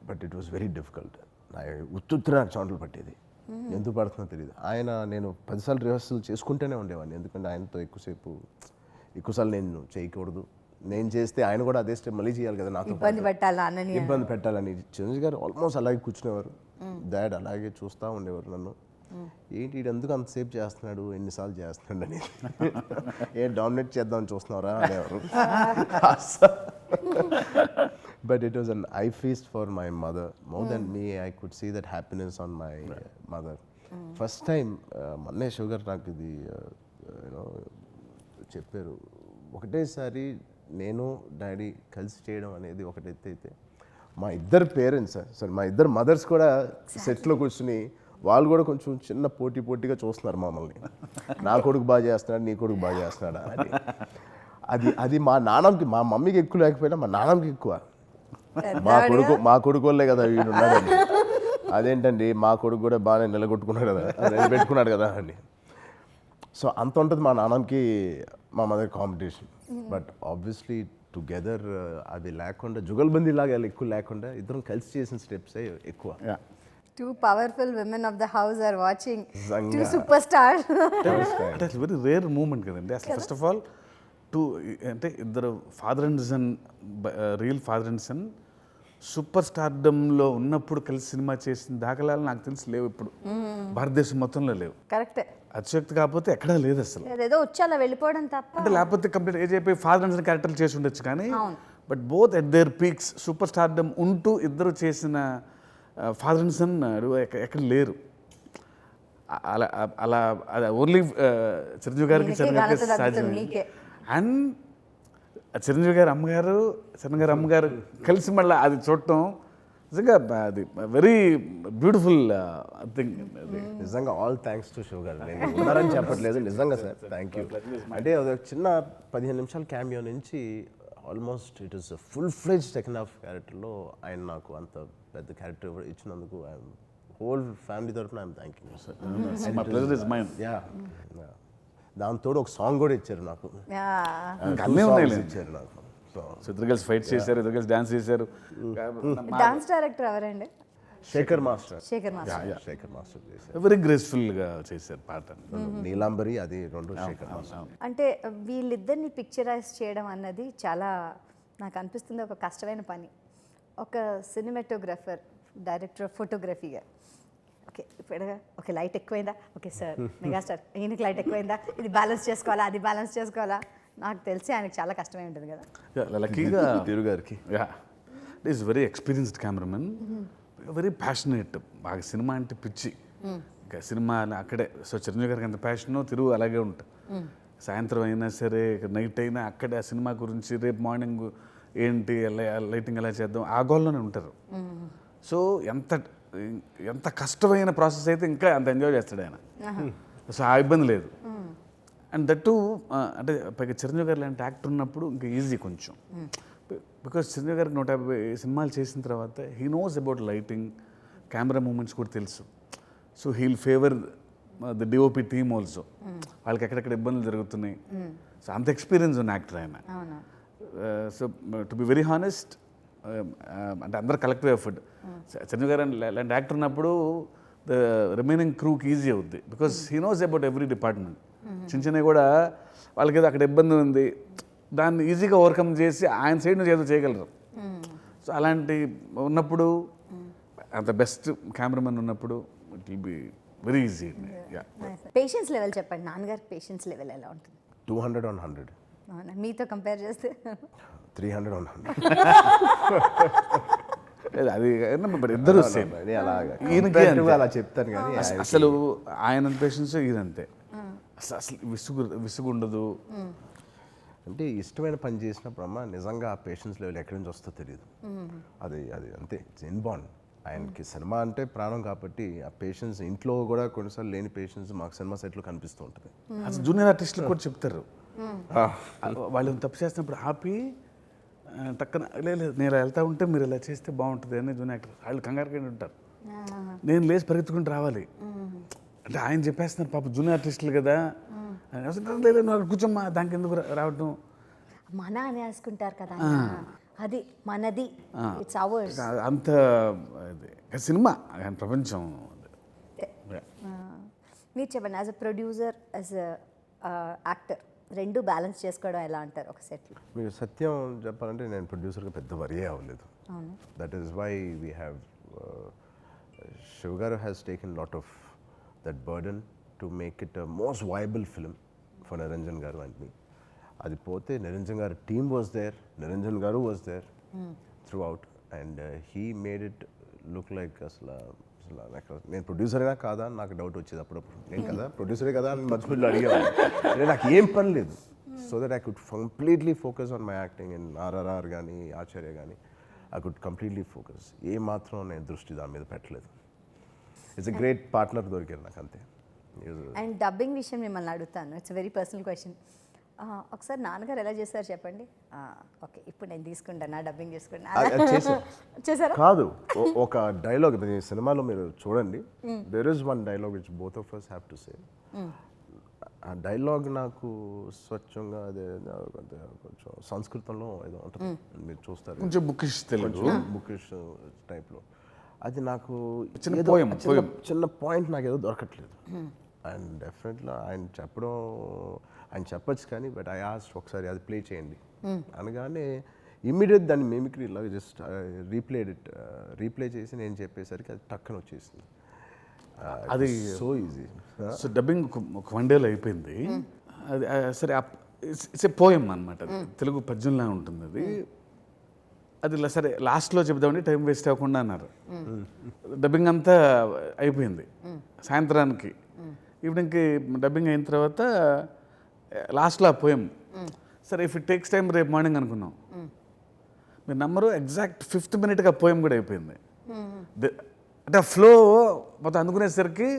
But it was very difficult. ఉత్తుత్తర నాకు చోట్ల పట్టేది. ఎందుకు పడుతుందో తెలియదు. నేను 10 సార్లు రిహర్సల్ చేసుకుంటూనే ఉండేవాడిని. ఎందుకంటే ఆయనతో ఎక్కువసార్లు నేను చేయకూడదు. నేను చేస్తే ఆయన కూడా అదే స్టెప్ మళ్ళీ చేయాలి కదా, నాకు ఇబ్బంది పెట్టాలని. చిరంజీవి గారు ఆల్మోస్ట్ అలాగే కూర్చునేవారు. డాడ్ అలాగే చూస్తూ ఉండేవారు నన్ను. ఏంటి వీడు ఎందుకు అంతసేపు చేస్తున్నాడు, ఎన్నిసార్లు చేస్తున్నాడు అని. డామినేట్ చేద్దామని చూస్తున్నారా అనేవారు. But it was an eye feast for my mother. More than me, I could see that happiness on my mother. First time, మొన్నే షుగర్ నాకు ఇది చెప్పారు. ఒకటేసారి నేను డాడీ కలిసి చేయడం అనేది ఒకటైతే, మా ఇద్దరు పేరెంట్స్ మా ఇద్దరు మదర్స్ కూడా సెట్లో కూర్చుని వాళ్ళు కూడా కొంచెం చిన్న పోటీగా చూస్తున్నారు మమ్మల్ని. నా కొడుకు బాగా చేస్తున్నాడు, నీ కొడుకు బాగా చేస్తున్నాడా అని. అది మా నాన్నకి, మా మమ్మీకి ఎక్కువ లేకపోయినా మా నాన్నకి ఎక్కువ. మా కొడుకు వాళ్ళే కదా వీడు ఉన్నాడని. అదేంటండి మా కొడుకు కూడా బాగానే నిలబెట్టుకున్నాడు కదా అని. సో అంత ఉంటుంది మా నాన్నకి మా mother competition. But obviously together అది లేకుండా, జుగల్బందీ లాగా ఎక్కువ లేకుండా ఇద్దరం కలిసి చేసిన స్టెప్సే ఎక్కువ. Two powerful women of the house are watching. Two superstars. అంటే అసలు వెరీ రేర్ మూమెంట్ కదండి అసలు. ఫస్ట్ ఆఫ్ ఆల్ అంటే ఇద్దరు father and son, real father and son super స్టార్డమ్లో ఉన్నప్పుడు కలిసి సినిమా చేసిన దాఖలాలు నాకు తెలిసి లేవు ఇప్పుడు, భారతదేశం మొత్తంలో లేవు. కరెక్టే. అతిశక్తి కాకపోతే ఎక్కడా లేదు అసలు. ఏదో వచ్చి అలా వెళ్ళిపోవడం తప్ప. అంటే లేకపోతే కంప్లీట్ ఏజ్ అయిపోయి ఫాదర్ అండ్ సన్ క్యారెక్టర్లు చేసి ఉండొచ్చు కానీ, but both at their peaks super stardom ఉంటూ ఇద్దరు చేసిన ఫాదర్ అండ్ సన్ ఎక్కడ లేరు. అలా ఓన్లీ చిరంజీవి గారికి సాధ్యం. అండ్ చిరంజీవి గారి అమ్మగారు, చరణ్ గారి అమ్మగారు కలిసి మళ్ళీ అది చూడటం నిజంగా అది వెరీ బ్యూటిఫుల్ థింగ్. నిజంగా ఆల్ థ్యాంక్స్ టు శివ గారు. నేను ఉన్నారని చెప్పట్లేదు, నిజంగా సార్ థ్యాంక్ యూ. అంటే అది ఒక చిన్న 15 నిమిషాల క్యామియో నుంచి almost it is full fledged second half క్యారెక్టర్లో ఆయన నాకు అంత పెద్ద క్యారెక్టర్ ఇచ్చినందుకు ఐఎమ్ హోల్ ఫ్యామిలీ తరఫున ఐఎమ్ థ్యాంకింగ్ సార్. దాంతో ఒక సాంగ్ కూడా ఇచ్చారు నాకు. ఇచ్చారు నాకు. సో ఇద్దరు కలిసి ఫైట్ చేశారు, ఇద్దరు కలిసి డాన్స్ చేశారు. డాన్స్ డైరెక్టర్ ఎవరండి? శేఖర్ మాస్టర్ చేశారు. వెరీ గ్రేస్ఫుల్గా చేశారు పాట. నీలాంబరి అది రెండు శేఖర్ మాస్టర్. అంటే వీళ్ళిద్దరిని పిక్చరైజ్ చేయడం అన్నది చాలా నాకు అనిపిస్తుంది ఒక కష్టమైన పని. ఒక సినిమాటోగ్రఫర్, డైరెక్టర్ ఆఫ్ ఫోటోగ్రఫీగా ఓకే ఇప్పుడు లైట్ ఎక్కువైందా, ఓకే సార్ మెగాస్టార్ ఈయనకి లైట్ ఎక్కువైందా, ఇది బ్యాలెన్స్ చేసుకోవాలా, అది బ్యాలెన్స్ చేసుకోవాలా, నాకు తెలిసి ఆయనకు చాలా కష్టమై ఉంటుంది కదా. లక్కీగా తిరు గారికి is very experienced cameraman, very passionate. బాగా సినిమా అంటే పిచ్చి. ఇంకా సినిమా అక్కడే. సో చిరంజీవి గారికి అంత ప్యాషను, తిరుగు అలాగే ఉంటుంది. సాయంత్రం అయినా సరే నైట్ అయినా అక్కడే ఆ సినిమా గురించి రేపు మార్నింగ్ ఏంటి ఎలా లైటింగ్ ఎలా చేద్దాం ఆ గోల్లోనే ఉంటారు. సో ఎంత ఎంత కష్టమైన ప్రాసెస్ అయితే ఇంకా అంత ఎంజాయ్ చేస్తాడు ఆయన. సో ఆ ఇబ్బంది లేదు. అండ్ దట్టు అంటే పైగా చిరంజీవి గారు లాంటి యాక్టర్ ఉన్నప్పుడు ఇంకా ఈజీ కొంచెం. బికాస్ చిరంజీవి గారికి 150 సినిమాలు చేసిన తర్వాత he knows about lighting, camera movements కూడా తెలుసు. So he'll favour the DOP team also. వాళ్ళకి ఎక్కడెక్కడ ఇబ్బందులు జరుగుతున్నాయి. సో అంత ఎక్స్పీరియన్స్ ఉన్న యాక్టర్ ఆయన. So to be very honest, అంటే అందరు కలెక్టివ్ ఎఫర్ట్. చిరంజీవి గారు లాంటి యాక్టర్ ఉన్నప్పుడు ద రిమైనింగ్ క్రూకి ఈజీ అవుద్ది. Because he knows about every department. చిన్న చిన్నవి కూడా వాళ్ళకి ఏదో అక్కడ ఇబ్బంది ఉంది, దాన్ని ఈజీగా ఓవర్కమ్ చేసి ఆయన సైడ్ నుంచి ఏదో చేయగలరు. సో అలాంటి ఉన్నప్పుడు, అంత బెస్ట్ కెమెరామెన్ ఉన్నప్పుడు it will be very easy. Patience level చెప్పండి, నాన్నగారి పేషెన్స్ లెవెల్ ఎలా ఉంటుంది? 200 on 100. అవునా, మీతో కంపేర్ చేస్తే 300 on 100. అది బట్ ఇద్దరు సేమ్. ఈయనకి అలా చెప్తాను కానీ అసలు ఆయన పేషెన్స్ ఈయనంతే. అసలు విసుగు ఉండదు. అంటే ఇష్టమైన పని చేసినప్పుడు అమ్మ నిజంగా ఆ పేషెన్స్ లెవెల్ ఎక్కడి నుంచి వస్తుందో తెలియదు. అది అది అంతే, ఇట్స్ ఇన్బార్న్. ఆయనకి సినిమా అంటే ప్రాణం కాబట్టి ఆ పేషెన్స్ ఇంట్లో కూడా కొన్నిసార్లు లేని పేషెన్స్ మాకు సినిమా సెట్లో కనిపిస్తూ ఉంటుంది. అసలు జూనియర్ ఆర్టిస్టులు కూడా చెప్తారు, వాళ్ళు తప్పు చేసినప్పుడు ఆపి టక్కన లేదు నేను వెళ్తా ఉంటే మీరు ఇలా చేస్తే బాగుంటుంది అని జూనియర్ యాక్టర్ వాళ్ళు కంగారుగా ఉంటారు. నేను లేచి పరిగెత్తుకుంటూ రావాలి అంటే ఆయన చెప్పేస్తున్నారు పాప జూనియర్ ఆర్టిస్టులు కదా. లేదు నువ్వు అక్కడ కూర్చోమ్మా, దానికి ఎందుకు రావటం మన అనేసుకుంటారు కదా, అది మనది, ఇట్స్ అవర్స్. అంత సినిమా ప్రపంచం. మీరు చెప్పండి, as a producer, as a actor, రెండు బ్యాలెన్స్ చేసుకోవడం ఎలా అంటారు ఒక సెట్లో? మీకు సత్యం చెప్పాలంటే నేను ప్రొడ్యూసర్గా పెద్ద వరియే అవ్వలేదు. That is why we have Shiva గారు has taken lot of that burden to make it most viable film for Niranjan గారు అండ్ మీ. అది పోతే నిరంజన్ గారు టీమ్ వాజ్ దేర్, నిరంజన్ గారు was there throughout and he made it look like అసలు నేను ప్రొడ్యూసర్గా కాదా అని నాకు డౌట్ వచ్చేది అప్పుడప్పుడు. నేను కదా ప్రొడ్యూసరే కదా అని మర్చిపోయి అడిగేవాడిని. నాకు ఏం పని లేదు. So that I could completely focus on my acting in RRR కానీ ఆచార్య కానీ ఐ కుడ్ కంప్లీట్లీ ఫోకస్. ఏ మాత్రం నేను దృష్టి దాని మీద పెట్టలేదు. ఇట్స్ ఎ గ్రేట్ పార్ట్నర్ దొరికారు నాకు అంతే. అండ్ డబ్బింగ్ విషయం మిమ్మల్ని అడుగుతాను, ఇట్స్ వెరీ పర్సనల్ క్వశ్చన్. ఒకసారి నాన్నగారు ఎలా చేశారు చెప్పండి. ఓకే, ఇప్పుడు నేను తీసుకుంటాను, నా డబ్బింగ్ చేశారా? కాదు, ఒక డైలాగ్ ఈ సినిమాలో మీరు చూడండి. There is one dialogue which both of us have to say. ఆ డైలాగ్ నాకు స్వచ్ఛంగా అదే కొంచెం సంస్కృతంలో ఏదో ఉంటుంది, మీరు చూస్తారు, కొంచెం బుకిష్ తెలుగు, బుకిష్ టైప్లో. అది నాకు చిన్న పాయింట్ నాకు ఏదో దొరకట్లేదు. అండ్ డెఫినెట్గా ఆయన చెప్పచ్చు కానీ బట్ ఐ ఆస్క్డ్ ఒకసారి అది ప్లే చేయండి అనగానే ఇమ్మీడియట్ దాన్ని మిమిక్రీ ఇలాగ జస్ట్ రీప్లే చేసి నేను చెప్పేసరికి అది టక్కన వచ్చేసింది. అది సో ఈజీ. సో డబ్బింగ్ ఒక 1 డేలో అయిపోయింది. అది సరే ఇట్స్ ఏ పోయం అనమాట, తెలుగు పద్యంలా ఉంటుంది అది. అది సరే లాస్ట్లో చెప్దామని టైం వేస్ట్ అవ్వకుండా అన్నారు. డబ్బింగ్ అంతా అయిపోయింది సాయంత్రానికి. ఈవినింగ్కి డబ్బింగ్ అయిన తర్వాత లాస్ట్లో ఆ పోయం సరే ఇఫ్ ఇట్ టేక్స్ టైం రేపు మార్నింగ్ అనుకున్నాం. మీరు నమ్మరు, ఎగ్జాక్ట్ 5th minute పోయం కూడా అయిపోయింది. అంటే ఆ ఫ్లో మొత్తం అందుకునేసరికి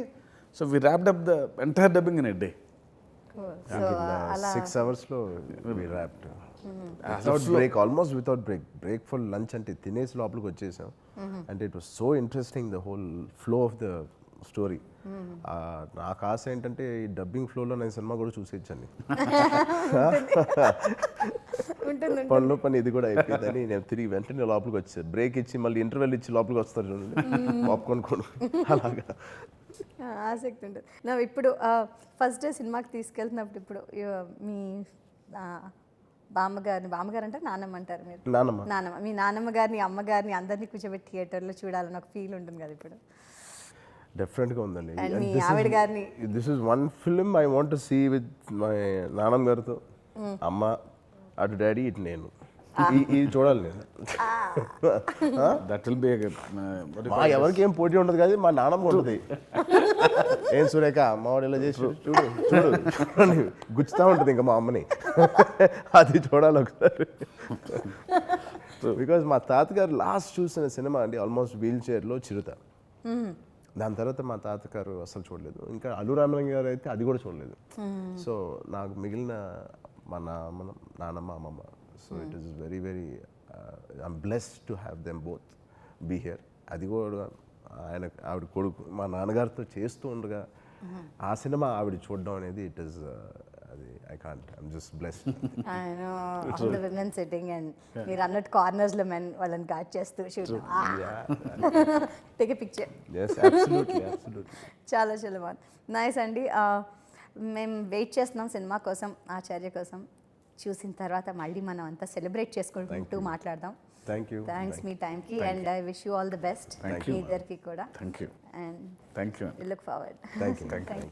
so we wrapped up the entire dubbing in a day. 6 hours we wrapped. Without break, almost without break. Break for lunch అంటే తినేసి లోపలికి వచ్చేసాం. అంటే it was so interesting the whole flow of the story. నాకు ఆశ ఏంటంటే ఈ dubbing ఫ్లోలో నేను సినిమా కూడా చూసేయచ్చండి. పనిలో పని ఇది కూడా అయిపోయిందని నేను తిరిగి వెంటనే లోపలికి వచ్చాను. బ్రేక్ ఇచ్చి మళ్ళీ ఇంటర్వెల్ ఇచ్చి లోపలికి వస్తారు చూడండి, పాప్కార్న్ కూడా అలాగా ఆసక్తి ఉంటుంది. నా ఇప్పుడు ఫస్ట్ డే సినిమాకి తీసుకెళ్తున్నప్పుడు ఇప్పుడు మీ బామ్మగారు అంటే నాన్నమ్మ అంటారు మీరు? నాన్నమ్మ. మీ నాన్నమ్మ గారిని, అమ్మగారిని అందరినీ కూర్చోబెట్టి థియేటర్లో చూడాలని ఒక ఫీల్ ఉంటుంది కదా ఇప్పుడు? డెఫినెట్గా ఉందండి. మీ ఆవిడ గారిని this is one film I want to see with my నాన్నమ్మ గారితో. అమ్మ అటు డాడీ ఇటు నేను, ఇది చూడాలి నేను. దట్ విల్ బి ఎవరికి ఏం పోటీ ఉండదు కానీ మా నాన్నమ్మ ఉంటుంది. ఏం సురేఖ మావాడు ఇలా చేసి చూడు చూడు చూడండి గుచ్చుతా ఉంటుంది ఇంకా మా అమ్మని. అది చూడాలి ఒకసారి. బికాజ్ మా తాతగారు లాస్ట్ చూసిన సినిమా అండి ఆల్మోస్ట్ వీల్ చైర్లో చిరుత. దాని తర్వాత మా తాతగారు అసలు చూడలేదు. ఇంకా అల్లు రామలింగ గారు అయితే అది కూడా చూడలేదు. సో నాకు మిగిలిన మా నాన్నమ్మ అమ్మమ్మ. So it is very very I'm blessed to have them both be here. అది కూడా ఆవిడ కొడుకు మా నాన్నగారితో చేస్తూ ఉండగా ఆ సినిమా ఆవిడ చూడడం అనేది ఇట్ ఈస్ అది I can't I'm just blessed. Women sitting and మీరు అన్నట్టు కార్నర్స్ లో మెన్ వాళ్ళని గాడ్ చేస్తూ టేక్ ఎ పిక్చర్. చాలా చాలా బాగుంది. నైస్ అండి. మేము వెయిట్ చేస్తున్నాం సినిమా కోసం, ఆచార్య కోసం. చూసిన తర్వాత మళ్ళీ మనం అంతా సెలబ్రేట్ చేసుకుంటూ మాట్లాడదాం. థ్యాంక్స్ మీ టైంకి and I wish you all the best మీ ఇద్దరికి కూడా. Thank you and thank you look forward. Thank you.